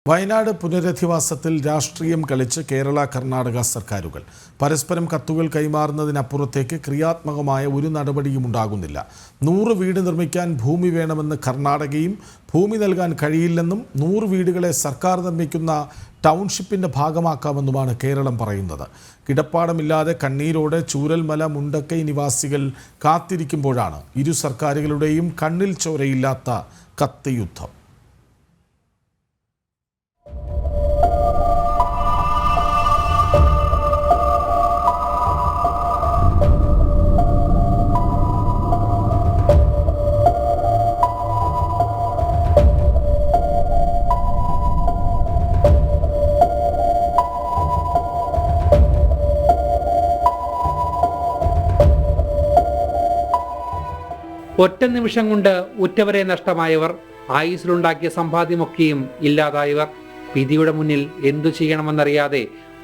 വയനാട് പുനരധിവാസത്തിൽ രാഷ്ട്രീയം കളിച്ച് കേരള കർണാടക സർക്കാരുകൾ പരസ്പരം കത്തുകൾ കൈമാറുന്നതിനപ്പുറത്തേക്ക് ക്രിയാത്മകമായ ഒരു നടപടിയും ഉണ്ടാകുന്നില്ല. 100 വീട് നിർമ്മിക്കാൻ ഭൂമി വേണമെന്ന് കർണാടകയും ഭൂമി നൽകാൻ കഴിയില്ലെന്നും 100 വീടുകളെ സർക്കാർ നിർമ്മിക്കുന്ന ടൗൺഷിപ്പിന്റെ ഭാഗമാക്കാമെന്നുമാണ് കേരളം പറയുന്നത്. കിടപ്പാടമില്ലാതെ കണ്ണീരോടെ ചൂരൽമല മുണ്ടക്കൈ നിവാസികൾ കാത്തിരിക്കുമ്പോഴാണ് ഇരു സർക്കാരുകളുടെയും കണ്ണിൽ ചോരയില്ലാത്ത കത്ത് യുദ്ധം. ഒറ്റ നിമിഷം കൊണ്ട് ഉറ്റവരെ നഷ്ടമായവർ, ആയുസ്സിലുണ്ടാക്കിയ സമ്പാദ്യമൊക്കെയും ഇല്ലാതായവർ, വിധിയുടെ മുന്നിൽ എന്തു ചെയ്യണമെന്നറിയാതെ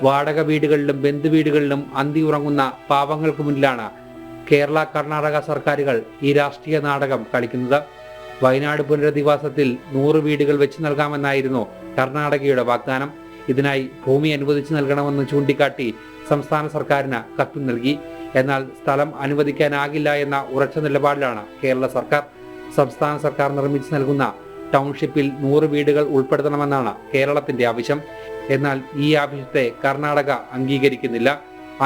വാടക വീടുകളിലും ബന്ധുവീടുകളിലും അന്തി ഉറങ്ങുന്ന പാവങ്ങൾക്ക് മുന്നിലാണ് കേരള കർണാടക സർക്കാരുകൾ ഈ രാഷ്ട്രീയ നാടകം കളിക്കുന്നത്. വയനാട് പുനരധിവാസത്തിൽ 100 വീടുകൾ വെച്ച് നൽകാമെന്നായിരുന്നു കർണാടകയുടെ വാഗ്ദാനം. ഇതിനായി ഭൂമി അനുവദിച്ചു നൽകണമെന്ന് ചൂണ്ടിക്കാട്ടി സംസ്ഥാന സർക്കാരിന് കത്ത് നൽകി. എന്നാൽ സ്ഥലം അനുവദിക്കാനാകില്ല എന്ന ഉറച്ച നിലപാടിലാണ് കേരള സർക്കാർ. സംസ്ഥാന സർക്കാർ നിർമ്മിച്ചു നൽകുന്ന ടൗൺഷിപ്പിൽ 100 വീടുകൾ ഉൾപ്പെടുത്തണമെന്നാണ് കേരളത്തിന്റെ ആവശ്യം. എന്നാൽ ഈ ആവശ്യത്തെ കർണാടക അംഗീകരിക്കുന്നില്ല.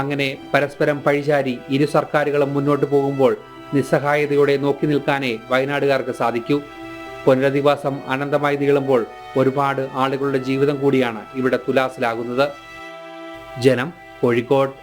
അങ്ങനെ പരസ്പരം പഴിചാരി ഇരു സർക്കാരുകളും മുന്നോട്ട് പോകുമ്പോൾ നിസ്സഹായതയോടെ നോക്കി നിൽക്കാനേ വയനാടുകാർക്ക് സാധിക്കൂ. പുനരധിവാസം അനന്തമായി നീളുമ്പോൾ ഒരുപാട് ആളുകളുടെ ജീവിതം കൂടിയാണ് ഇവിടെ തുലാസിലാകുന്നത്. ജനം, കോഴിക്കോട്.